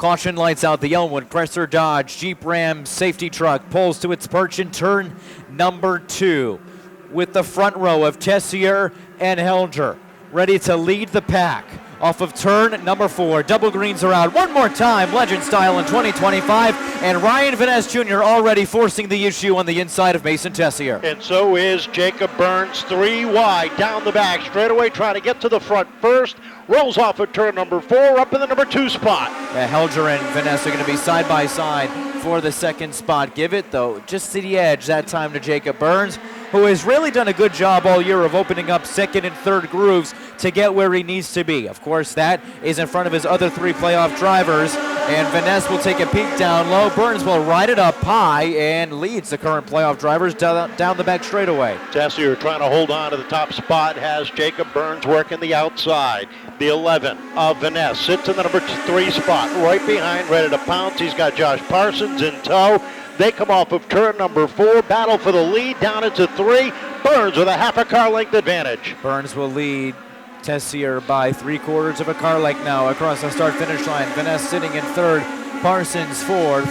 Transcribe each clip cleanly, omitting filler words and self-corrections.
Caution lights out the Elmwood, Chrysler Dodge, Jeep Ram safety truck pulls to its perch in turn number 2 with the front row of Tessier and Helger ready to lead the pack. Off of turn number 4, double greens are out one more time, legend style in 2025, and Ryan Vanasse Jr. already forcing the issue on the inside of Mason Tessier. And so is Jacob Burns, 3 wide, down the back, straightaway trying to get to the front first, rolls off of turn number 4, up in the number 2 spot. Yeah, Helger and Vanasse are going to be side by side for the second spot. Give it, though, just to the edge that time to Jacob Burns, who has really done a good job all year of opening up second and third grooves to get where he needs to be. Of course, that is in front of his other 3 playoff drivers, and Vanasse will take a peek down low. Burns will ride it up high and leads the current playoff drivers down the back straightaway. Tessier trying to hold on to the top spot, has Jacob Burns working the outside. The 11 of Vanasse sits in the number 3 spot, right behind, ready to pounce. He's got Josh Parsons in tow. They come off of turn number 4, battle for the lead, down into 3. Burns with a half a car length advantage. Burns will lead Tessier by 3/4 of a car length now across the start-finish line. Vanasse sitting in 3rd, Parsons 4th,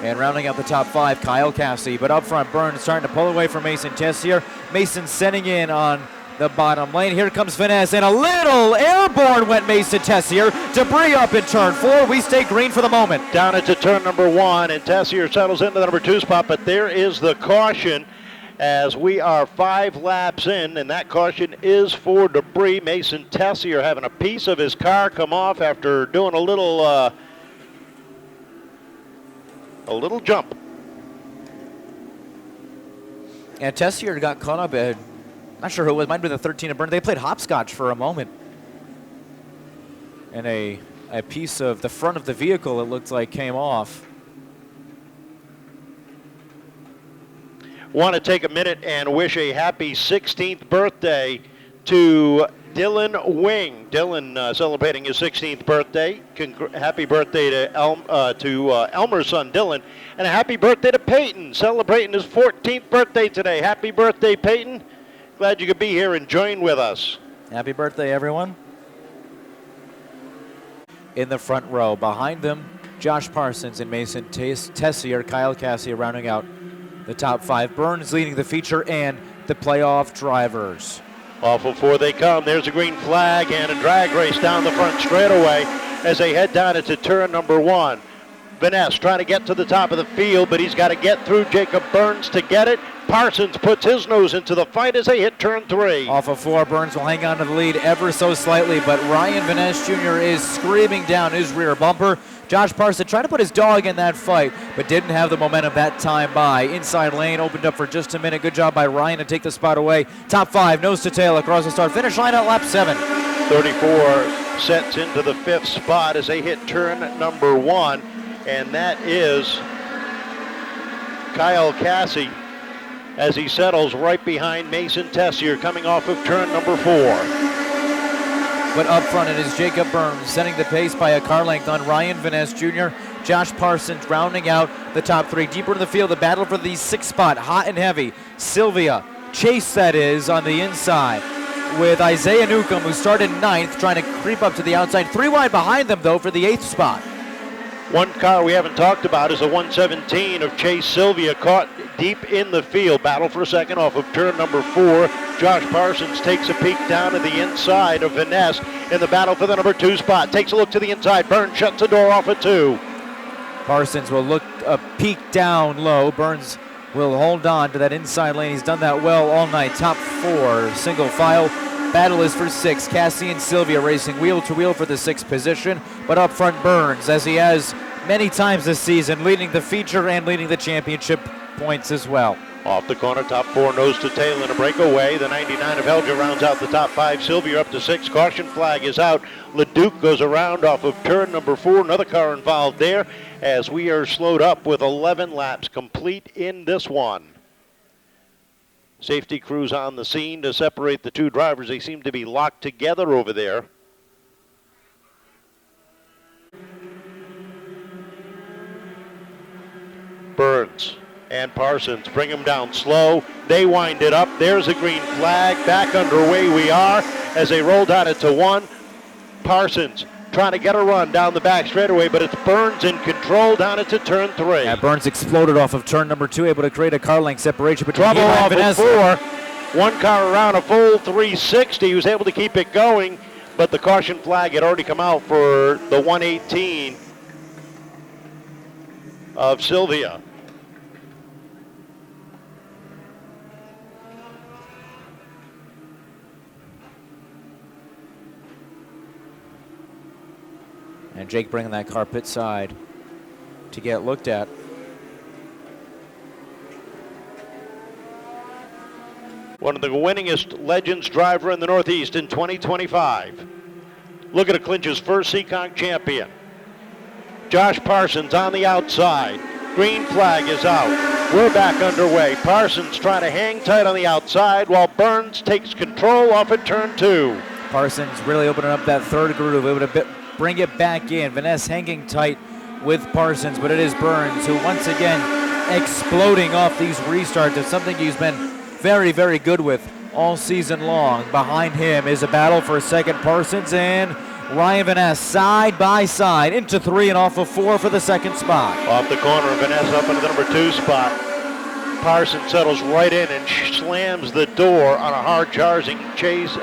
and rounding out the top 5, Kyle Cassidy. But up front, Burns starting to pull away from Mason Tessier. Mason setting in on the bottom lane. Here comes Vanasse, and a little airborne went Mason Tessier. Debris up in turn 4. We stay green for the moment. Down into turn number 1, and Tessier settles into the number 2 spot, but there is the caution as we are 5 laps in, and that caution is for debris. Mason Tessier having a piece of his car come off after doing a little jump. And Tessier got caught up at, not sure who it was, might be the 13 of Burns. They played hopscotch for a moment. And a piece of the front of the vehicle, it looked like, came off. Want to take a minute and wish a happy 16th birthday to Dylan Wing. Dylan celebrating his 16th birthday. Happy birthday to Elmer's son Dylan, and a happy birthday to Peyton, celebrating his 14th birthday today. Happy birthday, Peyton. Glad you could be here and join with us. Happy birthday, everyone. In the front row, behind them, Josh Parsons and Mason Tessier, Kyle Cassidy rounding out the top 5. Burns leading the feature and the playoff drivers. Off before they come. There's a green flag and a drag race down the front straightaway as they head down into turn number 1. Vanasse trying to get to the top of the field, but he's got to get through Jacob Burns to get it. Parsons puts his nose into the fight as they hit turn 3. Off of 4, Burns will hang on to the lead ever so slightly, but Ryan Vanasse Jr. is screaming down his rear bumper. Josh Parsons tried to put his dog in that fight, but didn't have the momentum that time by. Inside lane opened up for just a minute. Good job by Ryan to take the spot away. Top 5, nose to tail across the start-finish line at lap 7. 34 sets into the 5th spot as they hit turn number 1, and that is Kyle Cassidy as he settles right behind Mason Tessier coming off of turn number 4. But up front, it is Jacob Burns setting the pace by a car length on Ryan Vanasse Jr. Josh Parsons rounding out the top 3. Deeper in the field, the battle for the 6th spot, hot and heavy. Sylvia, Chase that is, on the inside, with Isaiah Newcomb, who started 9th, trying to creep up to the outside. 3 wide behind them, though, for the 8th spot. One car we haven't talked about is the 117 of Chase Sylvia, caught deep in the field. Battle for a second off of turn number 4. Josh Parsons takes a peek down to the inside of Vanasse in the battle for the number 2 spot. Takes a look to the inside. Burns shuts the door off at 2. Parsons will look a peek down low. Burns will hold on to that inside lane. He's done that well all night. Top 4, single file. Battle is for 6. Cassie and Sylvia racing wheel to wheel for the 6th position. But up front, Burns, as he has many times this season, leading the feature and leading the championship points as well. Off the corner, top 4, nose to tail in a breakaway. The 99 of Helga rounds out the top 5. Sylvia up to 6. Caution flag is out. LeDuc goes around off of turn number 4. Another car involved there as we are slowed up with 11 laps complete in this one. Safety crews on the scene to separate the 2 drivers. They seem to be locked together over there. Burns and Parsons bring them down slow. They wind it up. There's a green flag. Back underway we are as they roll down into 1. Parsons trying to get a run down the back straightaway, but it's Burns in control down into turn 3. Yeah, Burns exploded off of turn number 2, able to create a car length separation between Trouble Ryan off of 4. One car around a full 360. He was able to keep it going, but the caution flag had already come out for the 118 of Sylvia. And Jake bringing that car pit side to get looked at. One of the winningest Legends driver in the Northeast in 2025. Looking to clinch his first Seekonk champion. Josh Parsons on the outside. Green flag is out. We're back underway. Parsons trying to hang tight on the outside while Burns takes control off at turn 2. Parsons really opening up that third groove, able to bring it back in. Vanasse hanging tight with Parsons, but it is Burns who once again exploding off these restarts. It's something he's been very, very good with all season long. Behind him is a battle for second. Parsons and Ryan Vanasse side by side into 3 and off of 4 for the second spot. Off the corner, Vanasse up into the number 2 spot. Parsons settles right in and slams the door on a hard-charging chase.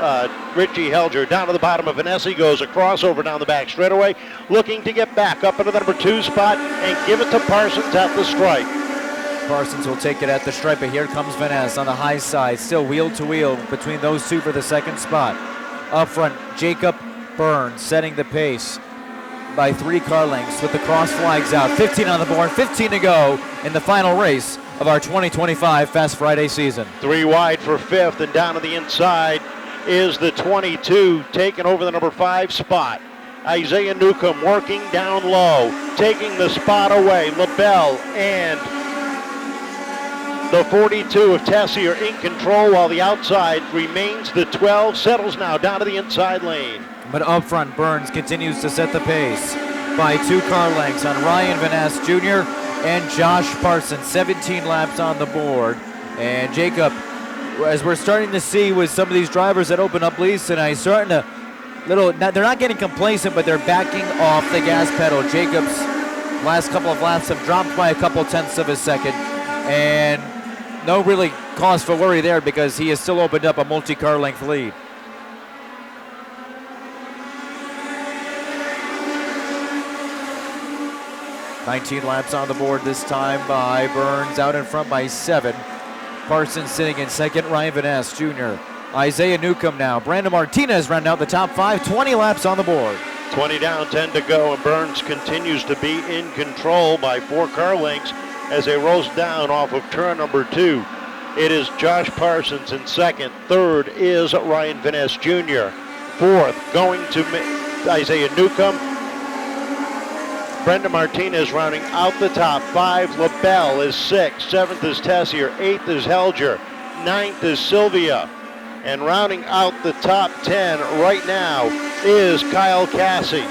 Richie Helger down to the bottom of Vanasse, goes a crossover down the back straightaway, looking to get back up into the number 2 spot and give it to Parsons at the stripe. Parsons will take it at the stripe, but here comes Vanasse on the high side, still wheel to wheel between those two for the second spot. Up front, Jacob Burns setting the pace by 3 car lengths with the cross flags out. 15 on the board, 15 to go in the final race of our 2025 Fast Friday season. 3 wide for 5th, and down to the inside is the 22, taking over the number 5 spot. Isaiah Newcomb working down low, taking the spot away. LaBelle and the 42 of Tessier in control, while the outside remains the 12, settles now down to the inside lane. But up front, Burns continues to set the pace by 2 car lengths on Ryan Vanasse Jr. and Josh Parsons. 17 laps on the board. And Jacob, as we're starting to see with some of these drivers that open up leads tonight, starting to they're not getting complacent, but they're backing off the gas pedal. Jacob's last couple of laps have dropped by a couple tenths of a second, and no really cause for worry there because he has still opened up a multi-car length lead. "19 laps on the board this time by Burns, out in front by 7. Parsons sitting in second, Ryan Vanasse Jr. Isaiah Newcomb now. Brandon Martinez rounding out the top 5, 20 laps on the board. 20 down, 10 to go, and Burns continues to be in control by 4 car lengths as they roast down off of turn number 2. It is Josh Parsons in second. Third is Ryan Vanasse Jr. Fourth going to Isaiah Newcomb. Brenden Martinez rounding out the top 5. LaBelle is 6th. 7th is Tessier. 8th is Helger. 9th is Sylvia. And rounding out the top 10 right now is Kyle Cassie.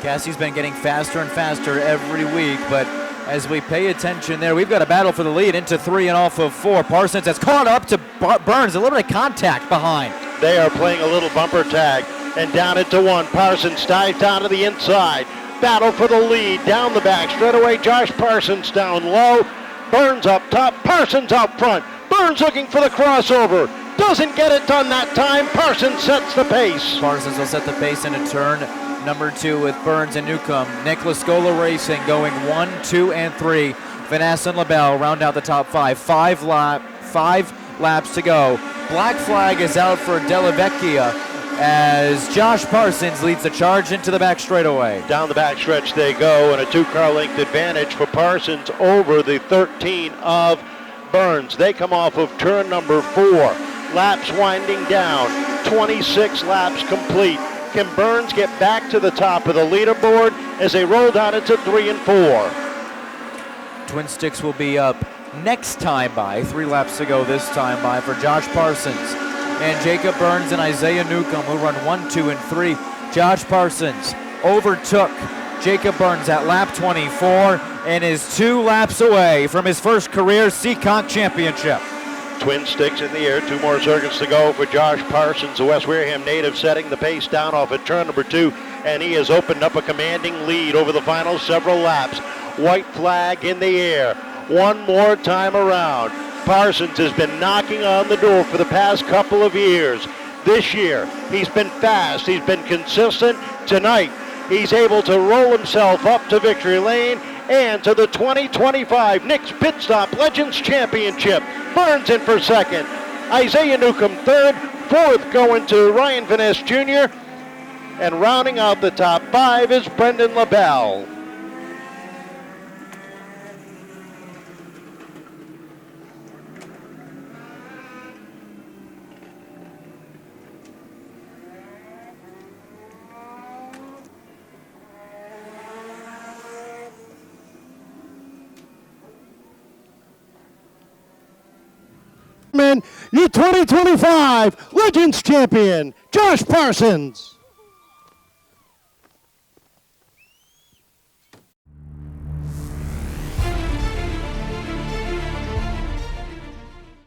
Cassie's been getting faster and faster every week, but as we pay attention there, we've got a battle for the lead into 3 and off of 4. Parsons has caught up to Burns, a little bit of contact behind. They are playing a little bumper tag, and down into 1. Parsons dives down to the inside. Battle for the lead down the back straightaway. Josh Parsons down low. Burns up top. Parsons out front. Burns looking for the crossover. Doesn't get it done that time. Parsons sets the pace. Parsons will set the pace into turn number 2 with Burns and Newcomb. Nicholas Scola Racing going 1, 2, and 3. Vanasse and LaBelle round out the top 5. 5 laps to go. Black flag is out for Della Vecchia as Josh Parsons leads the charge into the back straightaway. Down the back stretch they go, and a 2-car length advantage for Parsons over the 13 of Burns. They come off of turn number 4. Laps winding down. 26 laps complete. Can Burns get back to the top of the leaderboard as they roll down into 3 and 4? Twin Sticks will be up next time by. 3 laps to go this time by for Josh Parsons. And Jacob Burns and Isaiah Newcomb will run 1, 2, and 3. Josh Parsons overtook Jacob Burns at lap 24 and is 2 laps away from his first career Seekonk championship. Twin sticks in the air. 2 more circuits to go for Josh Parsons, the West Wareham native, setting the pace down off at turn number 2. And he has opened up a commanding lead over the final several laps. White flag in the air. One more time around. Parsons has been knocking on the door for the past couple of years. This year, he's been fast. He's been consistent. Tonight, he's able to roll himself up to victory lane and to the 2025 Nick's Pit Stop Legends Championship. Burns in for second. Isaiah Newcomb third. Fourth going to Ryan Vanasse Jr. And rounding out the top 5 is Brenden LaBelle. Your 2025 Legends Champion, Josh Parsons.